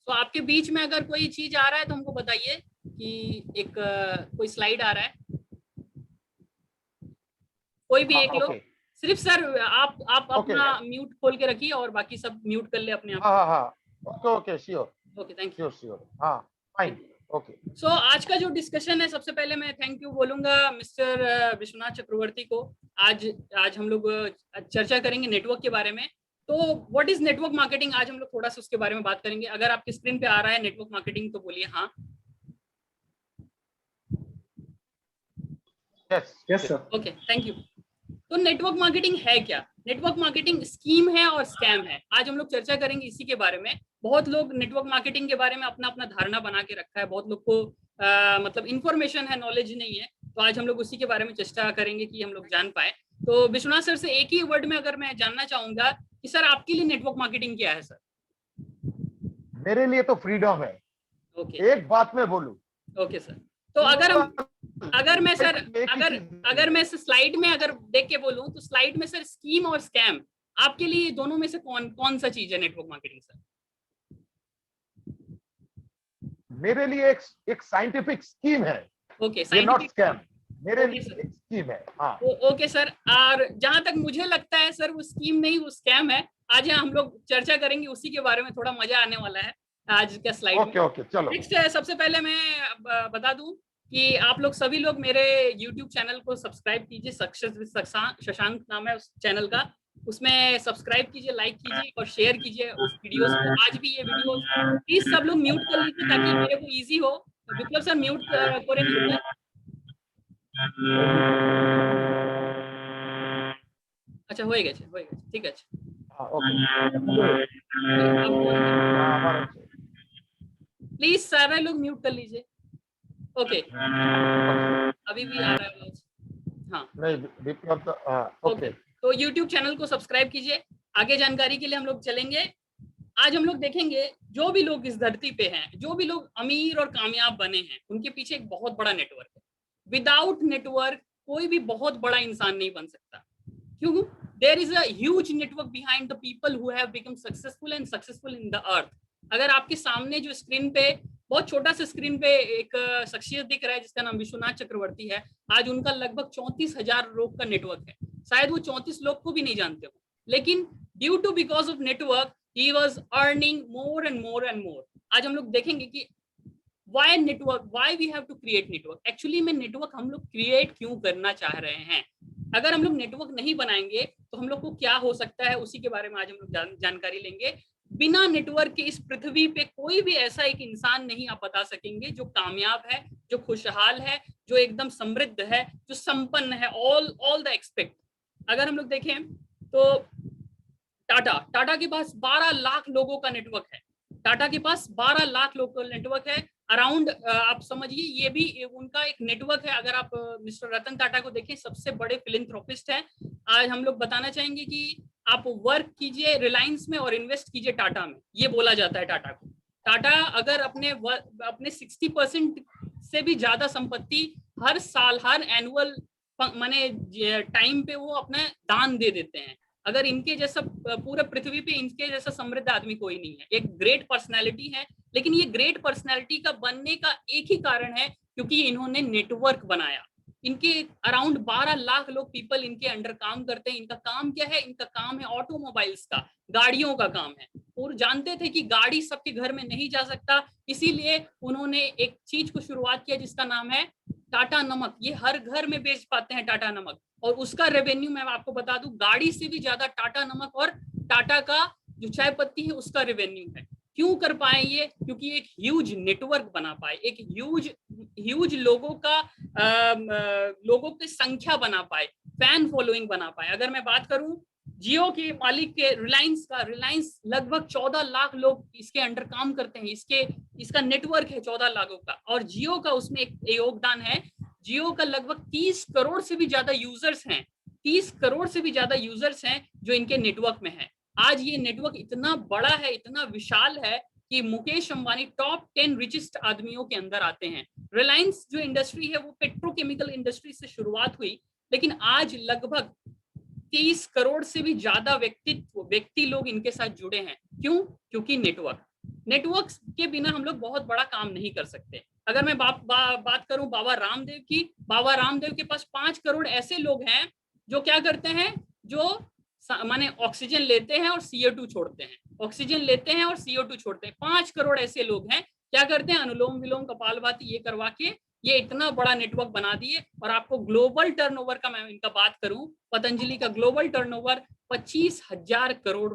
तो आपके बीच में अगर कोई चीज आ रहा है तो हमको बताइए कि एक कोई स्लाइड आ रहा है, कोई भी एक लो। ओके सिर्फ सर आप ओके। अपना म्यूट खोल के रखिए और बाकी सब म्यूट कर ले अपने आप। हाँ हाँ हाँ, okay okay, sure okay, thank sure sure, हाँ फाइन, यू। ओके। सो आज का जो डिस्कशन है, सबसे पहले मैं थैंक यू बोलूंगा मिस्टर विश्वनाथ चक्रवर्ती को। आज आज हम लोग चर्चा करेंगे नेटवर्क के बारे में। तो व्हाट इज नेटवर्क मार्केटिंग, आज हम लोग थोड़ा सा उसके बारे में बात करेंगे। अगर आपकी स्क्रीन पे आ रहा है नेटवर्क मार्केटिंग तो बोलिए हाँ। Yes yes sir. Okay, thank you. तो नेटवर्क मार्केटिंग है क्या? नेटवर्क मार्केटिंग स्कीम है और स्कैम है। आज हम लोग चर्चा करेंगे इसी के बारे में। बहुत लोग नेटवर्क मार्केटिंग के बारे में अपना अपना धारणा बना के रखा है, बहुत लोग को मतलब इंफॉर्मेशन है, नॉलेज नहीं है। तो आज हम लोग उसी के बारे में चर्चा करेंगे कि हम लोग जान पाए। तो विश्वनाथ सर से एक ही वर्ड में अगर मैं जानना चाहूंगा कि सर आपके लिए नेटवर्क मार्केटिंग क्या है सर? मेरे लिए तो फ्रीडम है। ओके, एक बात मैं बोलूं, ओके सर। तो अगर मैं सर, एक ही चीज अगर है। मैं स्लाइड में अगर देख के बोलूं तो स्लाइड में सर स्कीम और स्कैम, आपके लिए दोनों में से कौन कौन सा चीज है नेटवर्क मार्केटिंग सर? मेरे लिए एक साइंटिफिक स्कीम है, ओके, ये नॉट साइंटिफिक। स्कैम। मेरे ओके लिए सर, एक स्कीम है, हाँ। Okay sir. और जहां तक मुझे लगता है सर वो स्कीम नहीं, वो स्कैम है। आज हम लोग चर्चा करेंगे उसी के बारे में, थोड़ा मजा आने वाला है आज का स्लाइड में। ओके ओके, चलो। नेक्स्ट है, सबसे पहले मैं बता दूं कि आप लोग सभी लोग मेरे YouTube चैनल को सब्सक्राइब कीजिए। शशांक नाम है उस चैनल का। उसमें सब्सक्राइब कीजिए, लाइक कीजिए और शेयर कीजिए उस वीडियोस को। आज भी ये वीडियोस प्लीज सब लोग म्यूट कर लीजिए ताकि मेरे को इजी हो। विप्लव सर म्यूट करें नहीं। अच्छा, हो গেছে हो গেছে, ঠিক আছে। हाँ ओके, हाँ हमारा प्लीज सारे लोग म्यूट कर लीजिए। Okay, okay. अभी भी आ रहा है आवाज? हाँ, नहीं, विप्लव तो ओके। ओके। तो YouTube चैनल को सब्सक्राइब कीजिए। आगे जानकारी के लिए हम लोग चलेंगे। आज हम लोग देखेंगे जो भी लोग इस धरती पे हैं, जो भी लोग अमीर और कामयाब बने हैं, उनके पीछे एक बहुत बड़ा नेटवर्क है। विदाउट नेटवर्क कोई भी बहुत बड़ा इंसान नहीं बन सकता। क्यों? There is a huge network behind the people who have become successful and successful in the earth. अगर आपके सामने जो स्क्रीन पे, बहुत छोटा सा स्क्रीन पे एक शख्सियत दिख रहा है जिसका नाम विश्वनाथ चक्रवर्ती है, आज उनका लगभग 34,000 लोग का नेटवर्क है। शायद वो 34 लोग को भी नहीं जानते हो, लेकिन due to because of network ही was earning more and more and more. आज हम लोग देखेंगे कि why network, why we have to create network. Actually में नेटवर्क हम लोग क्रिएट क्यों करना चाह रहे हैं? अगर हम लोग नेटवर्क नहीं बनाएंगे तो हम लोग को क्या हो सकता है, उसी के बारे में आज हम लोग जानकारी लेंगे। बिना नेटवर्क के इस पृथ्वी पे कोई भी ऐसा एक इंसान नहीं आप बता सकेंगे जो कामयाब है, जो खुशहाल है, जो एकदम समृद्ध है, जो संपन्न है, ऑल द एक्सपेक्ट। अगर हम लोग देखें तो टाटा के पास 12 लाख लोगों का नेटवर्क है। टाटा के पास 12 लाख लोगों का नेटवर्क है। अराउंड आप समझिए ये भी उनका एक नेटवर्क है। अगर आप मिस्टर रतन टाटा को देखें, सबसे बड़े फिलेंथ्रोपिस्ट हैं। आज हम लोग बताना चाहेंगे कि आप वर्क कीजिए रिलायंस में और इन्वेस्ट कीजिए टाटा में, ये बोला जाता है टाटा को। टाटा अगर अपने 60% से भी ज्यादा संपत्ति हर साल, हर एनुअल माने टाइम पे वो अपना दान दे देते हैं। अगर इनके जैसा पूरे पृथ्वी पे इनके जैसा समृद्ध आदमी कोई नहीं है। एक ग्रेट पर्सनैलिटी है, लेकिन ये ग्रेट पर्सनैलिटी का बनने का एक ही कारण है क्योंकि इन्होंने नेटवर्क बनाया। इनके अराउंड 12 लाख लोग पीपल इनके अंडर काम करते हैं। इनका काम क्या है? इनका काम है ऑटोमोबाइल्स का, गाड़ियों का काम है। और जानते थे कि गाड़ी सबके घर में नहीं जा सकता, इसीलिए उन्होंने एक चीज को शुरुआत किया जिसका नाम है टाटा नमक। ये हर घर में बेच पाते हैं टाटा नमक, और उसका रेवेन्यू मैं आपको बता दूं गाड़ी से भी ज्यादा टाटा नमक और टाटा का जो चाय पत्ती है उसका रेवेन्यू है। क्यों कर पाए ये? क्योंकि एक ह्यूज नेटवर्क बना पाए, एक ह्यूज लोगों की संख्या बना पाए, फैन फॉलोइंग बना पाए। अगर मैं बात करूं जियो के मालिक के रिलायंस का, रिलायंस लगभग 14 लाख लोग इसके अंडर काम करते हैं। इसका नेटवर्क है 14 लाखों का, और जियो का उसमें एक योगदान है। जियो का लगभग 30 करोड़ से भी ज्यादा यूजर्स हैं, 30 करोड़ से भी ज्यादा यूजर्स हैं जो इनके नेटवर्क में है। आज ये नेटवर्क इतना बड़ा है, इतना विशाल है कि मुकेश अंबानी टॉप 10 रिचेस्ट आदमियों के अंदर आते हैं। रिलायंस जो इंडस्ट्री है वो पेट्रोकेमिकल इंडस्ट्री से शुरुआत हुई, लेकिन आज लगभग 30 करोड़ से भी ज्यादा व्यक्ति लोग इनके साथ जुड़े हैं। क्यों? क्योंकि नेटवर्क। नेटवर्क के बिना हम लोग बहुत बड़ा काम नहीं कर सकते। अगर मैं बात करूं बाबा रामदेव की, बाबा रामदेव के पास 5 करोड़ ऐसे लोग हैं जो क्या करते हैं, जो माने ऑक्सीजन लेते हैं और CO2 छोड़ते हैं, ऑक्सीजन लेते हैं और CO2 छोड़ते हैं। 5 करोड़ ऐसे लोग हैं, क्या करते हैं, अनुलोम विलोम कपालभाति ये करवा के ये इतना बड़ा नेटवर्क बना दिए। और आपको ग्लोबल टर्नओवर का मैं इनका बात करूं, पतंजलि का ग्लोबल टर्नओवर 25,000 करोड़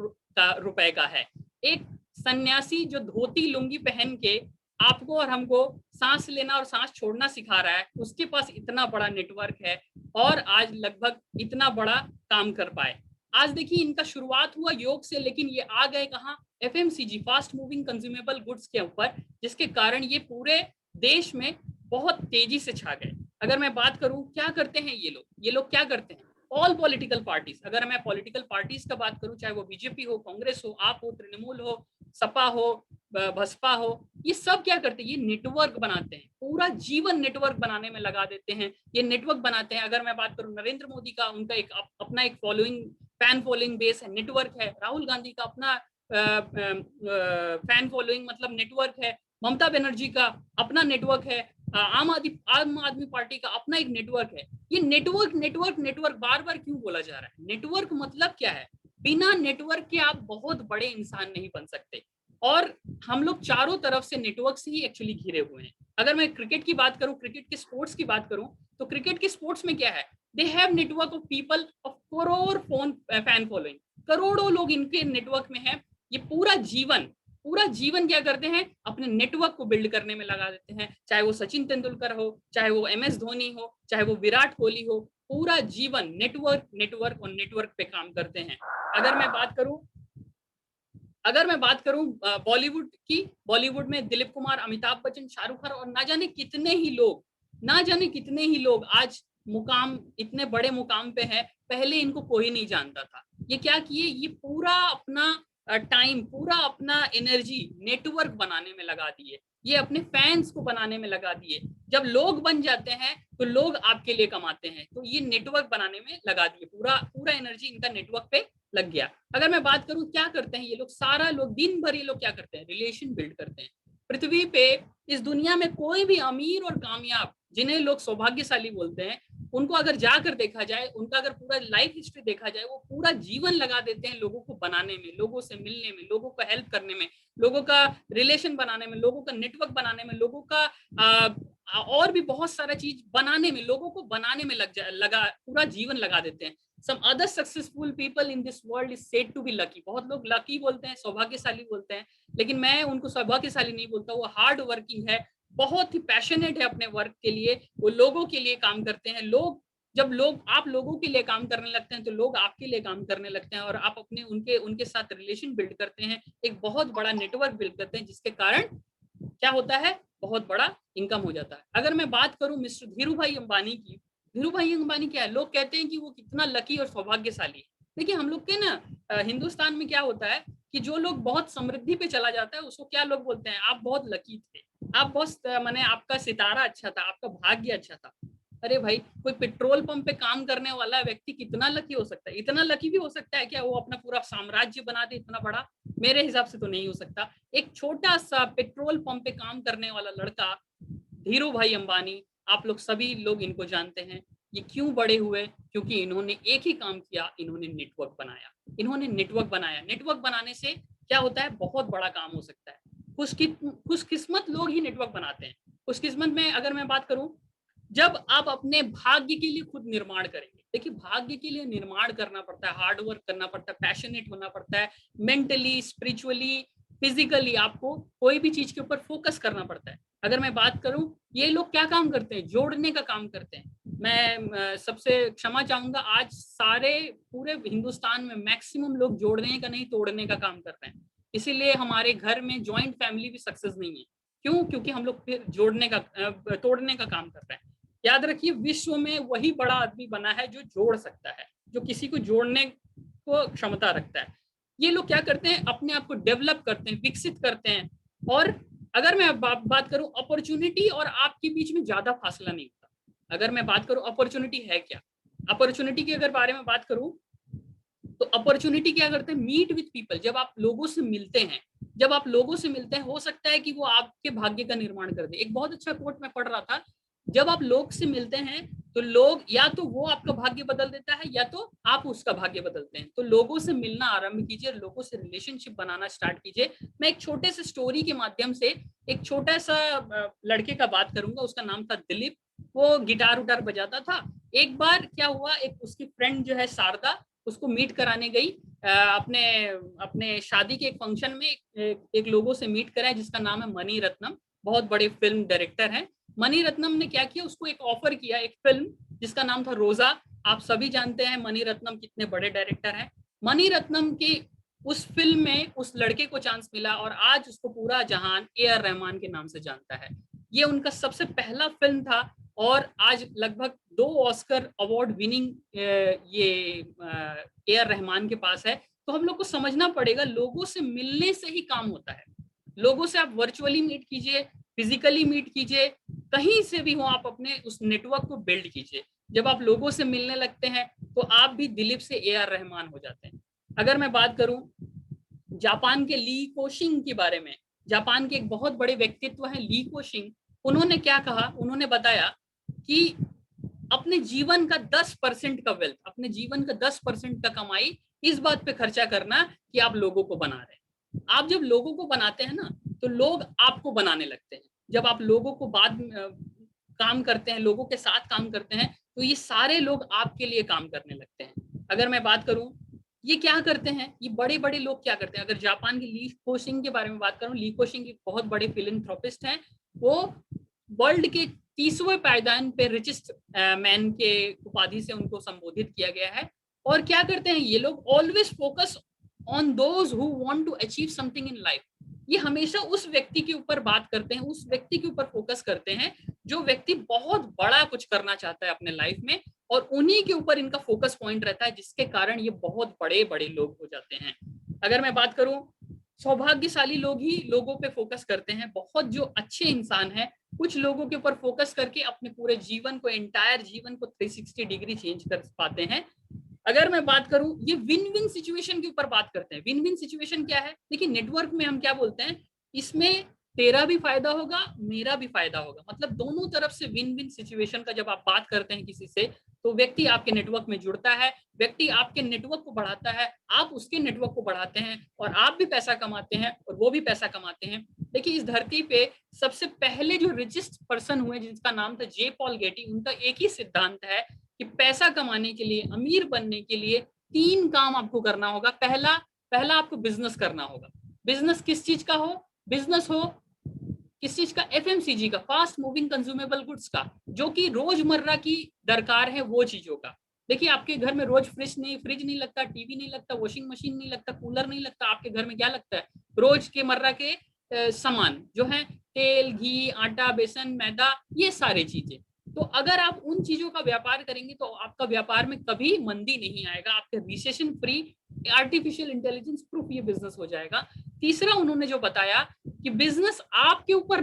रुपए का है। एक सन्यासी जो धोती लुंगी पहन के आपको और हमको सांस लेना और सांस छोड़ना सिखा रहा है, उसके पास इतना बड़ा नेटवर्क है और आज लगभग इतना बड़ा काम कर पाए। आज देखिए इनका शुरुआत हुआ योग से, लेकिन ये आ गए कहाँ, FMCG, fast moving consumable goods के ऊपर, जिसके कारण ये पूरे देश में बहुत तेजी से छा गए। अगर मैं बात करूं क्या करते हैं ये लोग क्या करते हैं, ऑल पॉलिटिकल पार्टीज, अगर मैं पॉलिटिकल पार्टीज का बात करूं, चाहे वो बीजेपी हो, कांग्रेस हो, आप हो, तृणमूल हो, सपा हो, बसपा हो, ये सब क्या करते हैं, ये नेटवर्क बनाते हैं, पूरा जीवन नेटवर्क बनाने में लगा देते हैं, ये नेटवर्क बनाते हैं। अगर मैं बात करूं नरेंद्र मोदी का, उनका एक अपना एक फॉलोइंग, फैन फॉलोइंग बेस है, नेटवर्क है। राहुल गांधी का अपना फैन फॉलोइंग मतलब नेटवर्क है। ममता बनर्जी का अपना नेटवर्क है। आम आदमी पार्टी का अपना एक नेटवर्क है। ये नेटवर्क नेटवर्क नेटवर्क बार बार क्यों बोला जा रहा है? नेटवर्क मतलब क्या है? बिना नेटवर्क के आप बहुत बड़े इंसान नहीं बन सकते। और हम लोग चारों तरफ से नेटवर्क से ही एक्चुअली घिरे हुए हैं। अगर मैं क्रिकेट की बात करूं, क्रिकेट के स्पोर्ट्स की बात करूं, तो क्रिकेट के स्पोर्ट्स में क्या है, they have network of people of crore fan following, करोड़ों लोग इनके नेटवर्क में है। ये पूरा जीवन क्या करते हैं, अपने नेटवर्क को बिल्ड करने में लगा देते हैं। चाहे वो सचिन तेंदुलकर हो, चाहे वो MS धोनी हो, चाहे वो विराट कोहली हो, पूरा जीवन नेटवर्क नेटवर्क और नेटवर्क पे काम करते हैं। अगर मैं बात करूं बॉलीवुड की, बॉलीवुड में दिलीप कुमार, अमिताभ बच्चन, शाहरुख खान और ना जाने कितने ही लोग आज मुकाम, इतने बड़े मुकाम पे है। पहले इनको कोई नहीं जानता था। ये क्या किए, ये पूरा अपना टाइम, पूरा अपना एनर्जी नेटवर्क बनाने में लगा दिए, ये अपने फैंस को बनाने में लगा दिए। जब लोग बन जाते हैं तो लोग आपके लिए कमाते हैं, तो ये नेटवर्क बनाने में लगा दिए, पूरा एनर्जी इनका नेटवर्क पे लग गया। अगर मैं बात करूं क्या करते हैं ये लोग, सारा लोग दिन भर ये लोग क्या करते हैं, रिलेशन बिल्ड करते हैं। पृथ्वी पे, इस दुनिया में कोई भी अमीर और कामयाब, जिन्हें लोग सौभाग्यशाली बोलते हैं, उनको अगर जाकर देखा जाए, उनका अगर पूरा लाइफ हिस्ट्री देखा जाए, वो पूरा जीवन लगा देते हैं लोगों को बनाने में, लोगों से मिलने में, लोगों को हेल्प करने में, लोगों का रिलेशन बनाने में, लोगों का नेटवर्क बनाने में, लोगों का और भी बहुत सारा चीज बनाने में, लोगों को बनाने में लगा पूरा जीवन लगा देते हैं। Some other successful people in this world is said to be lucky. बहुत लोग लकी बोलते हैं, सौभाग्यशाली बोलते हैं, लेकिन मैं उनको सौभाग्यशाली नहीं बोलता। वो हार्ड वर्किंग है, बहुत ही पैशनेट है अपने वर्क के लिए, वो लोगों के लिए काम करते हैं। जब आप लोगों के लिए काम करने लगते हैं तो लोग आपके लिए काम करने लगते हैं, और आप अपने उनके साथ रिलेशन बिल्ड करते हैं, एक बहुत बड़ा नेटवर्क बिल्ड करते हैं, जिसके कारण क्या होता है, बहुत बड़ा इनकम हो जाता है। अगर मैं बात करूं मिस्टर धीरू भाई अंबानी की, धीरू भाई अंबानी क्या है, लोग कहते हैं कि वो कितना लकी और सौभाग्यशाली है। देखिए हम लोग के ना हिंदुस्तान में क्या होता है कि जो लोग बहुत समृद्धि पे चला जाता है उसको क्या लोग बोलते हैं, आप बहुत लकी थे, आप बहुत माने आपका सितारा अच्छा था, आपका भाग्य अच्छा था। अरे भाई, कोई पेट्रोल पंप पे काम करने वाला व्यक्ति कितना लकी हो सकता है? इतना लकी भी हो सकता है क्या वो अपना पूरा साम्राज्य बना दे इतना बड़ा? मेरे हिसाब से तो नहीं हो सकता। एक छोटा सा पेट्रोल पंप पे काम करने वाला लड़का धीरू भाई अंबानी, आप लोग सभी लोग इनको जानते हैं। ये क्यों बड़े हुए? क्योंकि इन्होंने एक ही काम किया, इन्होंने नेटवर्क बनाया। नेटवर्क बनाने से क्या होता है, बहुत बड़ा काम हो सकता है। खुशकिस्मत लोग ही नेटवर्क बनाते हैं। खुशकिस्मत में अगर मैं बात करूं, जब आप अपने भाग्य के लिए खुद निर्माण करेंगे, देखिए भाग्य के लिए निर्माण करना पड़ता है, हार्ड वर्क करना पड़ता है, पैशनेट होना पड़ता है, मेंटली, स्पिरिचुअली, फिजिकली आपको कोई भी चीज के ऊपर फोकस करना पड़ता है। अगर मैं बात करूं, ये लोग क्या काम करते हैं, जोड़ने का काम करते हैं। मैं सबसे क्षमा चाहूंगा, आज सारे पूरे हिंदुस्तान में मैक्सिमम लोग जोड़ने का नहीं, तोड़ने का काम कर रहे हैं। इसीलिए हमारे घर में जॉइंट फैमिली भी सक्सेस नहीं है। क्यों? क्योंकि हम लोग फिर तोड़ने का काम कर रहे हैं। याद रखिए, विश्व में वही बड़ा आदमी बना है जो जोड़ सकता है, जो किसी को जोड़ने को क्षमता रखता है। ये लोग क्या करते हैं, अपने आप को डेवलप करते हैं, विकसित करते हैं। और अगर मैं बात करूं, अपॉर्चुनिटी और आपके बीच में ज्यादा फासला नहीं होता। अगर मैं बात करूं अपॉर्चुनिटी है क्या, अपॉर्चुनिटी के अगर बारे में बात करूं तो अपॉर्चुनिटी क्या करते हैं, मीट विथ पीपल। जब आप लोगों से मिलते हैं जब आप लोगों से मिलते हैं, हो सकता है कि वो आपके भाग्य का निर्माण कर दे। एक बहुत अच्छा कोट मैं पढ़ रहा था, जब आप लोग से मिलते हैं तो लोग, या तो वो आपका भाग्य बदल देता है या तो आप उसका भाग्य बदलते हैं। तो लोगों से मिलना आरंभ कीजिए, लोगों से रिलेशनशिप बनाना स्टार्ट कीजिए। मैं एक छोटे से स्टोरी के माध्यम से एक छोटा सा लड़के का बात करूंगा। उसका नाम था दिलीप। वो गिटार उटार बजाता था। एक बार क्या हुआ, एक उसकी फ्रेंड जो है शारदा, उसको मीट कराने गई अपने अपने शादी के एक फंक्शन में। एक लोगों से मीट कराया जिसका नाम है मणि रत्नम, बहुत बड़े फिल्म डायरेक्टर हैं। मणि रत्नम ने क्या किया, उसको एक ऑफर किया, एक फिल्म जिसका नाम था रोजा। आप सभी जानते हैं मणि रत्नम कितने बड़े डायरेक्टर हैं। मणि रत्नम की उस फिल्म में उस लड़के को चांस मिला और आज उसको पूरा जहान ए आर रहमान के नाम से जानता है। ये उनका सबसे पहला फिल्म था और आज लगभग 2 ऑस्कर अवार्ड विनिंग ये ए आर रहमान के पास है। तो हम लोग को समझना पड़ेगा, लोगों से मिलने से ही काम होता है। लोगों से आप वर्चुअली मीट कीजिए, फिजिकली मीट कीजिए, कहीं से भी हो, आप अपने उस नेटवर्क को बिल्ड कीजिए। जब आप लोगों से मिलने लगते हैं तो आप भी दिलीप से ए आर रहमान हो जाते हैं। अगर मैं बात करूं जापान के ली कोशिंग के बारे में, जापान के एक बहुत बड़े व्यक्तित्व हैं ली कोशिंग। उन्होंने क्या कहा, उन्होंने बताया कि अपने जीवन का 10% का वेल्थ, अपने जीवन का 10% का कमाई इस बात पे खर्चा करना कि आप लोगों को बना रहे हैं। आप जब लोगों को बनाते हैं ना तो लोग आपको बनाने लगते हैं। जब आप लोगों को काम करते हैं, लोगों के साथ काम करते हैं, तो ये सारे लोग आपके लिए काम करने लगते हैं। अगर मैं बात करूं ये क्या करते हैं, ये बड़े बड़े लोग क्या करते हैं। अगर जापान की ली कोशिंग के बारे में बात करूं, ली कोशिंग एक बहुत बड़े फिलैंथ्रोपिस्ट हैं। वो वर्ल्ड के 30वें पायदान पे रिचेस्ट मैन के उपाधि से उनको संबोधित किया गया है। और क्या करते हैं ये लोग, always focus on those who want to achieve something in life. ये हमेशा उस व्यक्ति के ऊपर बात करते हैं, उस व्यक्ति के ऊपर फोकस करते हैं जो व्यक्ति बहुत बड़ा कुछ करना चाहता है अपने लाइफ में, और उन्हीं के ऊपर इनका फोकस पॉइंट रहता है, जिसके कारण ये बहुत बड़े बड़े लोग हो जाते हैं। अगर मैं बात करूं, सौभाग्यशाली लोग ही लोगों पे फोकस करते हैं। बहुत जो अच्छे इंसान हैं कुछ लोगों के ऊपर फोकस करके अपने पूरे जीवन को, एंटायर जीवन को 360 डिग्री चेंज कर पाते हैं। अगर मैं बात करूं, ये विन विन सिचुएशन के ऊपर बात करते हैं। विन विन सिचुएशन क्या है, देखिए नेटवर्क में हम क्या बोलते हैं, इसमें तेरा भी फायदा होगा, मेरा भी फायदा होगा। मतलब दोनों तरफ से विन विन सिचुएशन का जब आप बात करते हैं किसी से, तो व्यक्ति आपके नेटवर्क में जुड़ता है, व्यक्ति आपके नेटवर्क को बढ़ाता है, आप उसके नेटवर्क को बढ़ाते हैं, और आप भी पैसा कमाते हैं और वो भी पैसा कमाते हैं। देखिए इस धरती पे सबसे पहले जो रिचेस्ट पर्सन हुए जिसका नाम था जे पॉल गेटी, उनका एक ही सिद्धांत है कि पैसा कमाने के लिए, अमीर बनने के लिए 3 काम आपको करना होगा। पहला आपको बिजनेस करना होगा। बिजनेस किस चीज का हो, बिजनेस हो किस चीज का, एफएमसीजी का, फास्ट मूविंग कंज्यूमेबल गुड्स का, जो कि रोजमर्रा की दरकार है वो चीजों का। देखिए आपके घर में रोज फ्रिज नहीं लगता, टीवी नहीं लगता, वॉशिंग मशीन नहीं लगता, कूलर नहीं लगता। आपके घर में क्या लगता है, रोज के मर्रा के सामान जो है, तेल, घी, आटा, बेसन, मैदा, ये सारी चीजें। तो अगर आप उन चीजों का व्यापार करेंगे तो आपका व्यापार में कभी मंदी नहीं आएगा, आपके recession free, artificial intelligence proof ये बिजनेस हो जाएगा। तीसरा उन्होंने जो बताया कि बिजनेस आपके ऊपर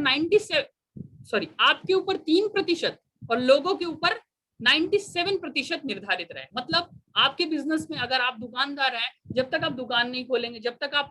3% और लोगों के ऊपर 97% निर्धारित रहे। मतलब आपके बिजनेस में अगर आप दुकानदार हैं, जब तक आप दुकान नहीं खोलेंगे, जब तक आप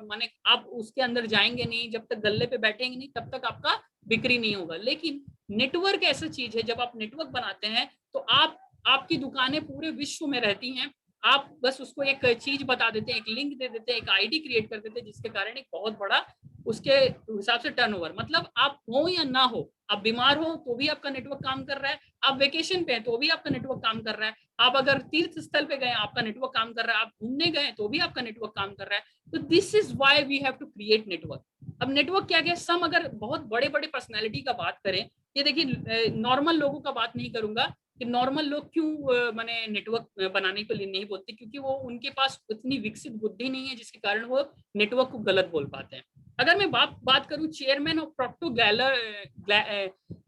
माने आप उसके अंदर जाएंगे नहीं, जब तक गल्ले पे बैठेंगे नहीं, तब तक आपका बिक्री नहीं होगा। लेकिन नेटवर्क ऐसा चीज है, जब आप नेटवर्क बनाते हैं तो आपकी दुकानें पूरे विश्व में रहती हैं। आप बस उसको एक चीज बता देते हैं, एक लिंक दे देते हैं, एक आईडी क्रिएट कर देते हैं, जिसके कारण एक बहुत बड़ा उसके हिसाब से टर्नओवर, मतलब आप हो या ना हो, आप बीमार हो तो भी आपका नेटवर्क काम कर रहा है, आप वेकेशन पे हैं तो भी आपका नेटवर्क काम कर रहा है, आप अगर तीर्थ स्थल पे गए आपका नेटवर्क काम कर रहा है, आप घूमने गए तो भी आपका नेटवर्क काम कर रहा है। तो this is why we have to create network. अब नेटवर्क क्या क्या, सम अगर बहुत बड़े बड़े पर्सनैलिटी का बात करें, ये देखिए नॉर्मल लोगों का बात नहीं करूंगा कि नॉर्मल लोग क्यों मैंने नेटवर्क बनाने के लिए नहीं बोलते, क्योंकि वो उनके पास उतनी विकसित बुद्धि नहीं है जिसके कारण वो नेटवर्क को गलत बोल पाते हैं। अगर मैं बात करूं chairman of Proctor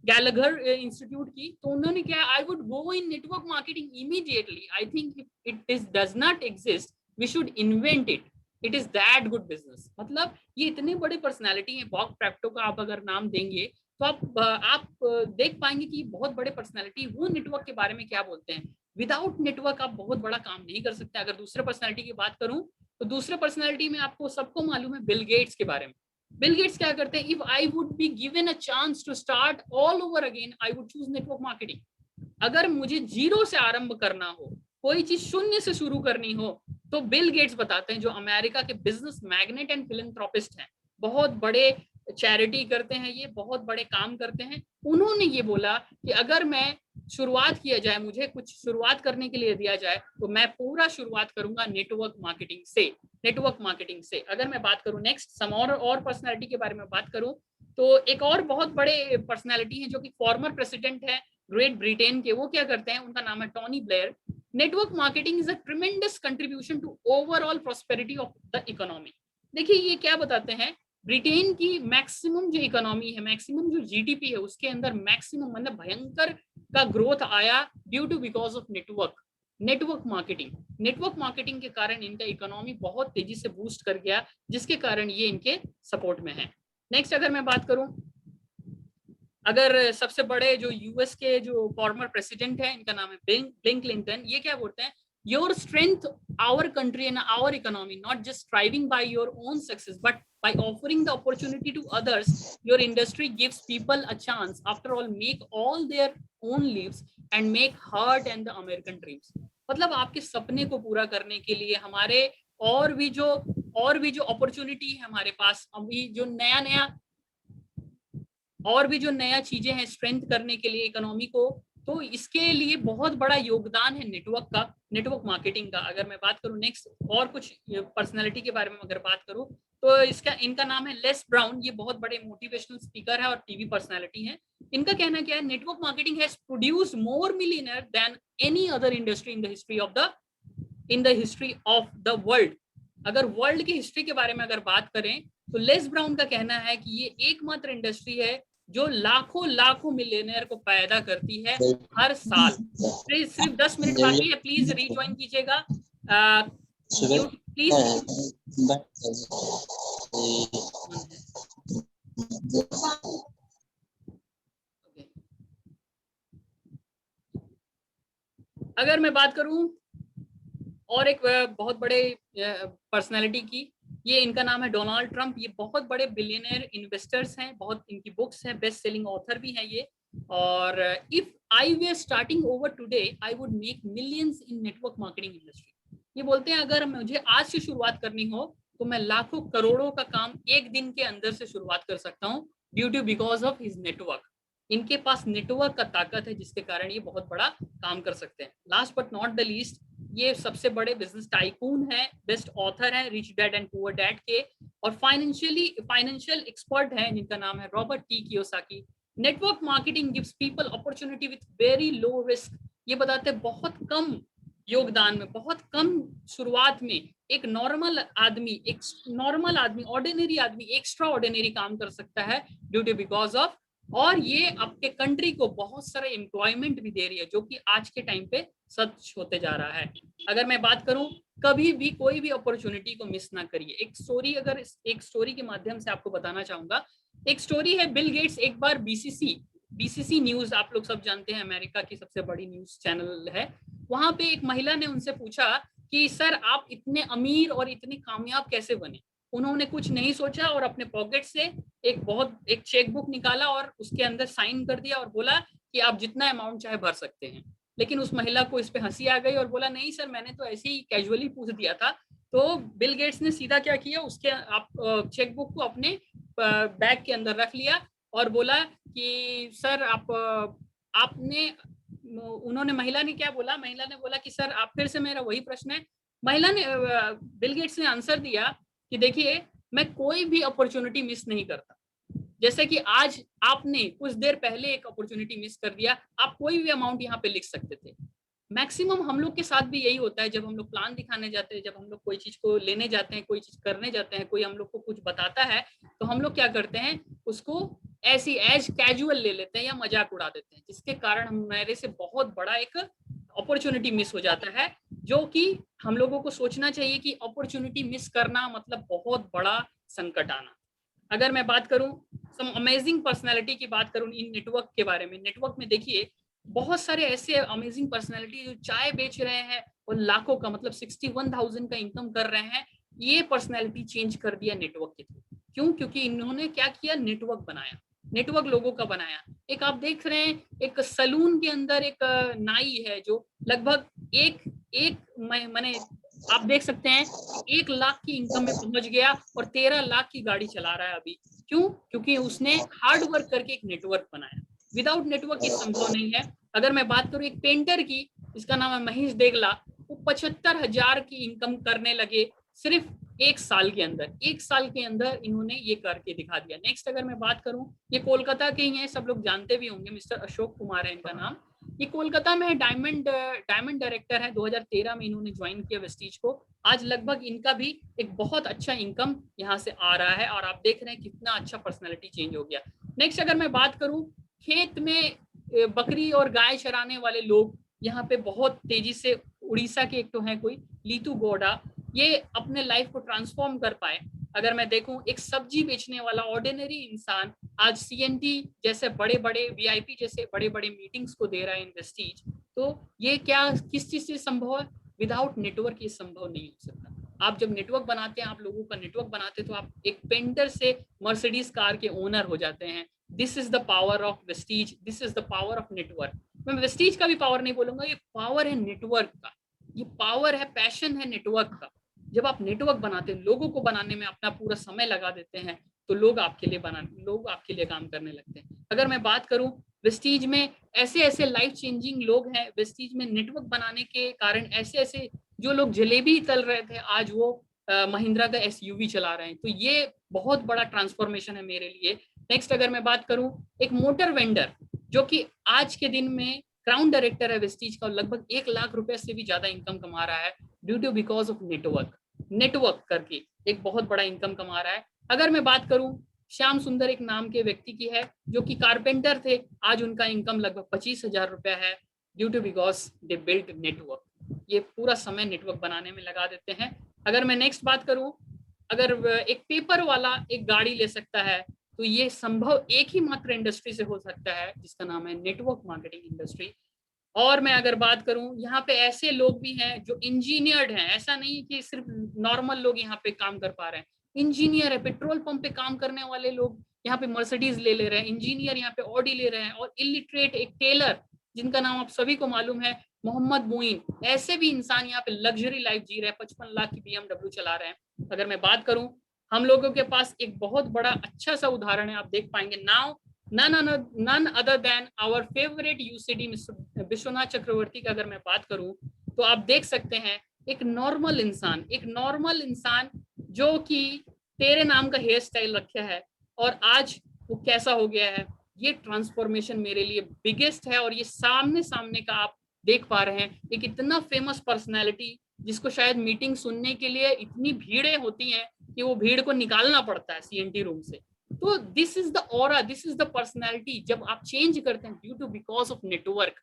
Gallagher institute की, तो उन्होंने क्या, I would go in network marketing immediately, I think it is does not exist, we should invent it, it is that good business. मतलब ये इतने बड़े पर्सनालिटी है, बॉब प्रैक्टो का आप अगर नाम देंगे तो आप देख पाएंगे कि बहुत बड़े पर्सनालिटी वो नेटवर्क के बारे में क्या बोलते हैं। विदाउट नेटवर्क आप बहुत बड़ा काम नहीं कर सकते। अगर दूसरे पर्सनालिटी की बात करूं तो दूसरे पर्सनैलिटी में आपको सबको मालूम है बिल गेट्स के बारे में। बिल गेट्स क्या करते हैं, if I would be given a chance to start all over again I would choose network marketing. अगर मुझे जीरो से आरंभ करना हो, कोई चीज शून्य से शुरू करनी हो, तो बिल गेट्स बताते हैं, जो अमेरिका के बिजनेस मैग्नेट एंड फिलैंथ्रोपिस्ट हैं, बहुत बड़े चैरिटी करते हैं, ये बहुत बड़े काम करते हैं। उन्होंने ये बोला कि अगर मैं शुरुआत किया जाए, मुझे कुछ शुरुआत करने के लिए दिया जाए, तो मैं पूरा शुरुआत करूंगा नेटवर्क मार्केटिंग से। नेटवर्क मार्केटिंग से अगर मैं बात करूं, नेक्स्ट सम और पर्सनालिटी के बारे में बात करूं, तो एक और बहुत बड़े पर्सनालिटी हैं जो कि फॉर्मर प्रेसिडेंट है ग्रेट ब्रिटेन के। वो क्या करते हैं, उनका नाम है Tony Blair. Network marketing is a tremendous contribution to overall prosperity of the economy. देखिए ये क्या बताते हैं, ब्रिटेन की मैक्सिमम जो इकोनॉमी है, मैक्सिमम जो जीडीपी है, उसके अंदर मैक्सिमम मतलब भयंकर का ग्रोथ आया due to because of network marketing. Network marketing के कारण इनका इकोनॉमी बहुत तेजी से बूस्ट कर गया, जिसके कारण ये इनके सपोर्ट में है। नेक्स्ट अगर मैं बात करूं, अगर सबसे बड़े जो यूएस के जो फॉर्मर प्रेसिडेंट है, इनका नाम है बिल क्लिंटन। ये क्या बोलते हैं, your strength our country and our economy not just striving by your own success but by offering the opportunity to others. Your industry gives people a chance. After all, make all their own lives and make heart and the American dreams. मतलब आपके सपने को पूरा करने के लिए हमारे और भी जो अपॉर्चुनिटी है हमारे पास, अभी जो नया चीजें हैं स्ट्रेंथ करने के लिए इकोनॉमी को, तो इसके लिए बहुत बड़ा योगदान है नेटवर्क मार्केटिंग का। अगर मैं बात करूं नेक्स्ट और कुछ पर्सनालिटी के बारे में अगर बात करूं, तो इनका नाम है लेस ब्राउन। ये बहुत बड़े मोटिवेशनल स्पीकर है और टीवी पर्सनालिटी है। इनका कहना क्या है, network marketing has produced more millionaire than any other industry in the history of the world. अगर वर्ल्ड की हिस्ट्री के बारे में अगर बात करें, तो लेस ब्राउन का कहना है कि ये एकमात्र इंडस्ट्री है जो लाखों मिलियनर को पैदा करती है हर साल। सिर्फ 10 मिनट बाकी है, प्लीज रीज्वाइन कीजिएगा प्लीज। अगर मैं बात करूं और एक बहुत बड़े पर्सनालिटी की, ये इनका नाम है डोनाल्ड ट्रंप। ये बहुत बड़े बिलियनर इन्वेस्टर्स हैं, बहुत इनकी बुक्स हैं, बेस्ट सेलिंग ऑथर भी हैं ये। और if I way starting over today I would make millions in network marketing industry. ये बोलते हैं अगर मुझे आज से शुरुआत करनी हो तो मैं लाखों करोड़ों का काम एक दिन के अंदर से शुरुआत कर सकता हूँ, due to because of his network. इनके पास नेटवर्क का ताकत है, जिसके कारण ये बहुत बड़ा काम कर सकते हैं। Last but not the least, ये सबसे बड़े बिजनेस टाइकून है, बेस्ट ऑथर है rich dad and poor dad के, और फाइनेंशियल एक्सपर्ट हैं जिनका नाम है Robert T Kiyosaki. Network marketing gives people opportunity with very low risk. ये बताते हैं बहुत कम योगदान में, बहुत कम शुरुआत में एक नॉर्मल आदमी ऑर्डिनरी आदमी एक्स्ट्रा ऑर्डिनरी काम कर सकता है ड्यू टू बिकॉज ऑफ, और ये आपके कंट्री को बहुत सारे एम्प्लॉयमेंट भी दे रही है, जो कि आज के टाइम पे सच होते जा रहा है। अगर मैं बात करूं, कभी भी कोई भी अपॉर्चुनिटी को मिस ना करिए। एक स्टोरी के माध्यम से आपको बताना चाहूंगा। एक स्टोरी है, बिल गेट्स एक बार बीसीसी न्यूज, आप लोग सब जानते हैं अमेरिका की सबसे बड़ी न्यूज चैनल है, वहां पे एक महिला ने उनसे पूछा कि सर आप इतने अमीर और इतने कामयाब कैसे बने। उन्होंने कुछ नहीं सोचा और अपने पॉकेट से एक चेक बुक निकाला और उसके अंदर साइन कर दिया और बोला कि आप जितना अमाउंट चाहे भर सकते हैं। लेकिन उस महिला को इस पे हंसी आ गई और बोला नहीं सर, मैंने तो ऐसे ही कैजुअली पूछ दिया था। तो बिल गेट्स ने सीधा क्या किया, उसके आप चेक बुक को अपने बैग के अंदर रख लिया और बोला कि सर महिला ने क्या बोला, महिला ने बोला कि सर आप फिर से, मेरा वही प्रश्न है। बिल गेट्स ने आंसर दिया कि देखिए मैं कोई भी अपॉर्चुनिटी मिस नहीं करता। जैसे कि आज आपने कुछ देर पहले एक अपॉर्चुनिटी मिस कर दिया, आप कोई भी अमाउंट यहाँ पे लिख सकते थे। मैक्सिमम हम लोग के साथ भी यही होता है, जब हम लोग प्लान दिखाने जाते हैं, जब हम लोग कोई चीज को लेने जाते हैं, कोई चीज करने जाते हैं, कोई हम लोग को कुछ बताता है, तो हम लोग क्या करते हैं, उसको ऐसी एज कैजुअल ले लेते हैं या मजाक उड़ा देते हैं, जिसके कारण हमारे से बहुत बड़ा एक अपॉर्चुनिटी मिस हो जाता है। जो कि हम लोगों को सोचना चाहिए कि अपॉर्चुनिटी मिस करना मतलब बहुत बड़ा संकट आना। अगर मैं बात करूं सम अमेजिंग पर्सनालिटी की बात करूं इन नेटवर्क के बारे में, नेटवर्क में देखिए बहुत सारे ऐसे अमेजिंग पर्सनालिटी जो चाय बेच रहे हैं और लाखों का मतलब 61,000 का इनकम कर रहे हैं। ये पर्सनैलिटी चेंज कर दिया नेटवर्क के थ्रू। क्यों? क्योंकि इन्होंने क्या किया, नेटवर्क बनाया, नेटवर्क लोगों का बनाया। एक आप देख रहे हैं, एक सलून के अंदर एक नाई है जो लगभग मैंने आप देख सकते हैं 1 लाख की इनकम में पहुंच गया और 13 लाख की गाड़ी चला रहा है अभी। क्यों? क्योंकि उसने हार्ड वर्क करके एक नेटवर्क बनाया। विदाउट नेटवर्क ये संभव नहीं है। अगर मैं बात करूं एक पेंटर की, इसका नाम है महेश देगला, वो 75,000 की इनकम करने लगे सिर्फ 1 साल के अंदर। 1 साल के अंदर इन्होंने ये करके दिखा दिया। नेक्स्ट अगर मैं बात करूं, ये कोलकाता के ही हैं, सब लोग जानते भी होंगे, मिस्टर अशोक कुमार है इनका नाम। ये कोलकाता में डायमंड डायरेक्टर है। 2013 में इन्होंने ज्वाइन किया वेस्टीज को। आज लगभग इनका भी एक बहुत अच्छा इनकम यहाँ से आ रहा है और आप देख रहे हैं कितना अच्छा पर्सनैलिटी चेंज हो गया। नेक्स्ट अगर मैं बात करूं, खेत में बकरी और गाय चराने वाले लोग यहाँ पे बहुत तेजी से, उड़ीसा के एक तो है कोई लीतू गौड़ा, ये अपने लाइफ को ट्रांसफॉर्म कर पाए। अगर मैं देखूं एक सब्जी बेचने वाला ऑर्डिनरी इंसान आज सीएनटी जैसे बड़े बड़े वीआईपी जैसे बड़े बड़े मीटिंग्स को दे रहा है इन्वेस्टीज, तो ये क्या किस चीज से संभव है? विदाउट नेटवर्क ये संभव नहीं हो सकता। आप जब नेटवर्क बनाते हैं, आप लोगों का नेटवर्क बनाते हैं, तो आप एक पेंटर से मर्सिडीज कार के ओनर हो जाते हैं। This is the power of Vestige, this is the power of network. मैं वेस्टीज का भी पावर नहीं बोलूंगा, ये पावर है नेटवर्क का, ये पावर है, पैशन है नेटवर्क का। जब आप नेटवर्क बनाते हैं, लोगों को बनाने में अपना पूरा समय लगा देते हैं, तो लोग आपके लिए काम करने लगते हैं। अगर मैं बात करूं वेस्टीज में ऐसे ऐसे लाइफ चेंजिंग लोग हैं, वेस्टीज में नेटवर्क बनाने के कारण ऐसे ऐसे जो लोग जलेबी तल रहे थे आज वो महिंद्रा का एसयूवी चला रहे हैं। तो ये बहुत बड़ा ट्रांसफॉर्मेशन है मेरे लिए। नेक्स्ट अगर मैं बात करूं, एक मोटर वेंडर जो कि आज के दिन में क्राउन डायरेक्टर है वेस्टीज का, लगभग 1 लाख रुपए से भी ज्यादा इनकम कमा रहा है due to because of network करके एक बहुत बड़ा इनकम कमा रहा है। अगर मैं बात करूं, श्याम सुंदर एक नाम के व्यक्ति की है जो कि कारपेंटर थे, आज उनका इनकम लगभग 25,000 रुपया है due to because they build network. ये पूरा समय नेटवर्क बनाने में लगा देते हैं। अगर मैं नेक्स्ट बात करूं, अगर एक पेपर वाला एक गाड़ी ले सकता है, तो ये संभव एक ही मात्र इंडस्ट्री से हो सकता है जिसका नाम है नेटवर्क मार्केटिंग इंडस्ट्री। और मैं अगर बात करूं, यहाँ पे ऐसे लोग भी हैं जो इंजीनियर्ड हैं, ऐसा नहीं कि सिर्फ नॉर्मल लोग यहाँ पे काम कर पा रहे हैं। इंजीनियर है, पेट्रोल पंप पे काम करने वाले लोग यहाँ पे मर्सिडीज ले रहे हैं, इंजीनियर यहाँ पे ऑडी ले रहे हैं, और इलिटरेट एक टेलर जिनका नाम आप सभी को मालूम है, मोहम्मद मोइन, ऐसे भी इंसान यहाँ पे लग्जरी लाइफ जी रहे हैं, 55 लाख की BMW चला रहे हैं। अगर मैं बात करूं, हम लोगों के पास एक बहुत बड़ा अच्छा सा उदाहरण है, आप देख पाएंगे now none other than our favorite UCD mister Vishwanath Chakraborty का अगर मैं बात करूं, तो आप देख सकते हैं एक नॉर्मल इंसान जो कि तेरे नाम का हेयर स्टाइल रखा है और आज वो कैसा हो गया है। ये ट्रांसफॉर्मेशन मेरे लिए बिगेस्ट है और ये सामने का आप देख पा रहे हैं। एक इतना फेमस पर्सनैलिटी जिसको शायद मीटिंग सुनने के लिए इतनी भीड़ें होती हैं कि वो भीड़ को निकालना पड़ता है CNT रूम से। तो this is the aura, this is the personality जब आप चेंज करते हैं due to because of network.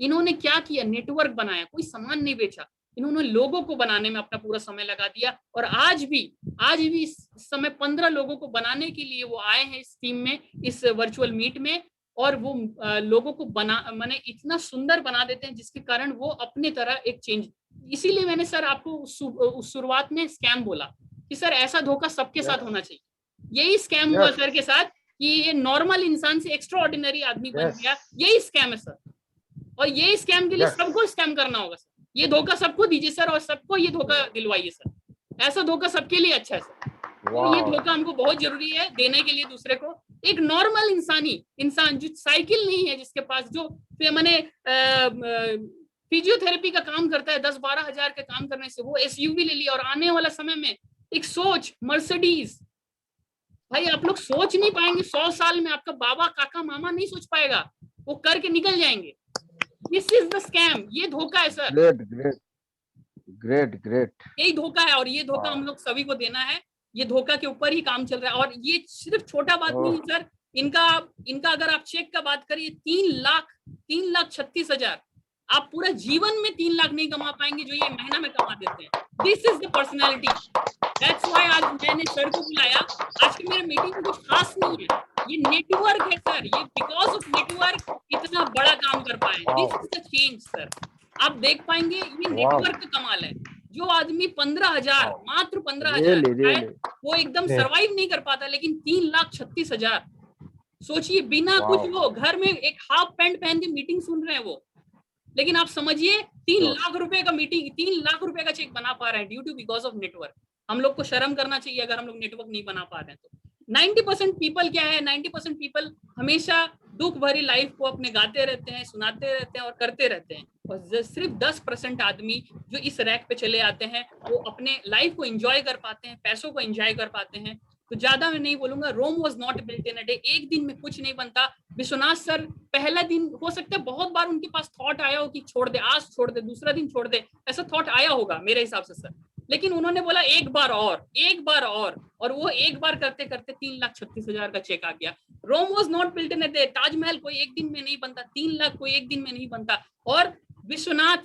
इन्होंने क्या किया, नेटवर्क बनाया, कोई सामान नहीं बेचा, इन्होंने लोगों को बनाने में अपना पूरा समय लगा दिया। और आज भी इस समय 15 लोगों को बनाने के लिए वो आए हैं इस टीम में, इस वर्चुअल मीट में, और वो लोगों को माने इतना सुंदर बना देते हैं जिसके कारण वो अपने तरह एक चेंज। इसीलिए मैंने सर आपको उस शुरुआत में स्कैम बोला कि सर ऐसा धोखा सबके साथ होना चाहिए। यही स्कैम हुआ सर के साथ कि ये नॉर्मल इंसान से एक्स्ट्रा ऑर्डिनरी आदमी बन गया। यही स्कैम है सर, और ये स्कैम के लिए सबको स्कैम करना होगा सर। ये धोखा सबको दीजिए सर, और सबको ये धोखा दिलवाइए सर। ऐसा धोखा सबके लिए अच्छा है सर। तो ये धोखा हमको बहुत जरूरी है देने के लिए दूसरे को। एक नॉर्मल इंसान जो साइकिल नहीं है, जिसके पास जो मैंने फिजियोथेरेपी का काम करता है, 10-12 हजार के काम करने से वो SUV ले लिया, और आने वाला समय में एक सोच मर्सिडीज। भाई आप लोग सोच नहीं पाएंगे, 100 साल में आपका बाबा काका मामा नहीं सोच पाएगा, वो करके निकल जाएंगे। दिस इज द स्कैम, ये धोखा है सर। ग्रेट यही धोखा है, और ये धोखा हम लोग सभी को देना है। ये धोखा के ऊपर ही काम चल रहा है, और ये सिर्फ छोटा बात नहीं है सर। इनका अगर आप चेक का बात करिए, 3,36,000, आप पूरा जीवन में 3 लाख नहीं कमा पाएंगे जो ये महीना में कमा देते हैं। This is the personality. That's why आज मैंने सर को बुलाया। आज की मेरे मीटिंग में कुछ खास नहीं है, ये नेटवर्क है सर। ये बिकॉज ऑफ नेटवर्क इतना बड़ा काम कर पाए। This is the change sir. आप देख पाएंगे ये नेटवर्क का कमाल है। जो आदमी 15,000, मात्र 15,000, वो एकदम सरवाइव नहीं कर पाता, लेकिन 3,36,000, सोचिए बिना कुछ वो घर में एक हाफ पैंट पहन के मीटिंग सुन रहे हैं वो, लेकिन आप समझिए 3,00,000 रुपए का मीटिंग, 3,00,000 रुपए का चेक बना पा रहे हैं due to because of network. हम लोग को शर्म करना चाहिए अगर हम लोग नेटवर्क नहीं बना पा रहे हैं तो। 90% पीपल क्या है, 90% पीपल हमेशा दुख भरी लाइफ को अपने गाते रहते हैं, सुनाते रहते हैं और करते रहते हैं, और सिर्फ 10% आदमी जो इस रैक पे चले आते हैं वो अपने लाइफ को एंजॉय कर पाते हैं, पैसों को एंजॉय कर पाते हैं। तो ज्यादा मैं नहीं बोलूंगा, Rome was not built in a day, एक दिन में कुछ नहीं बनता। विश्वनाथ सर पहला दिन हो सकता है बहुत बार उनके पास थॉट आया हो कि छोड़ दे, आज छोड़ दे, दूसरा दिन छोड़ दे, ऐसा थॉट आया होगा मेरे हिसाब से सर, लेकिन उन्होंने बोला एक बार और वो एक बार करते करते 3,36,000 का चेक आ गया। Rome was not built in a day, Taj Mahal कोई एक दिन में नहीं बनता, 3 लाख कोई एक दिन में नहीं बनता, और विश्वनाथ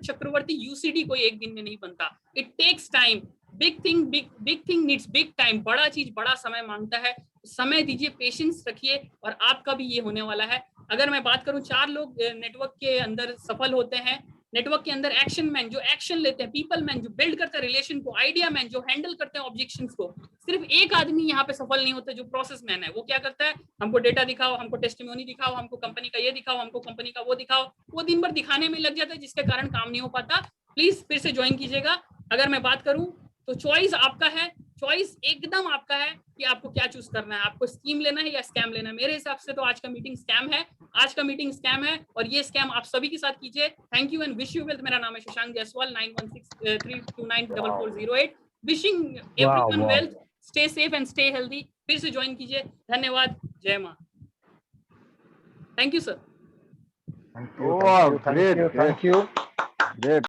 चक्रवर्ती यूसीडी कोई एक दिन में नहीं बनता। It takes time, big thing needs big time, बड़ा चीज बड़ा समय मांगता है, समय दीजिए, पेशेंस रखिए, और आपका भी ये होने वाला है। अगर मैं बात करूं, 4 लोग नेटवर्क के अंदर सफल होते हैं। नेटवर्क के अंदर एक्शन मैन जो एक्शन लेते हैं, पीपल मैन जो बिल्ड करते हैं रिलेशन को, आइडिया मैन जो हैंडल करते हैं ऑब्जेक्शंस को। सिर्फ एक आदमी यहाँ पे सफल नहीं होता जो प्रोसेस मैन है। वो क्या करता है, हमको डेटा दिखाओ, हमको टेस्टिमोनी दिखाओ, हमको कंपनी का ये दिखाओ, हमको कंपनी का वो दिखाओ, वो दिन भर दिखाने में लग जाता है, जिसके कारण काम नहीं हो पाता। प्लीज फिर से ज्वाइन कीजिएगा। अगर मैं बात करूं तो चॉइस आपका है, चॉइस एकदम आपका है कि आपको क्या चूज करना है, आपको स्कीम लेना है या स्कैम लेना है। मेरे हिसाब से तो आज का मीटिंग स्कैम है, आज का मीटिंग स्कैम है, और ये स्कैम आप सभी के साथ कीजिए। Thank you and wish you wealth. मेरा नाम है Shashank Jaiswal, 9163294408। Wishing everyone wealth, stay safe and stay healthy. फिर से ज्वाइन कीजिए। धन्यवाद। जय मां। Thank you sir. Thank you.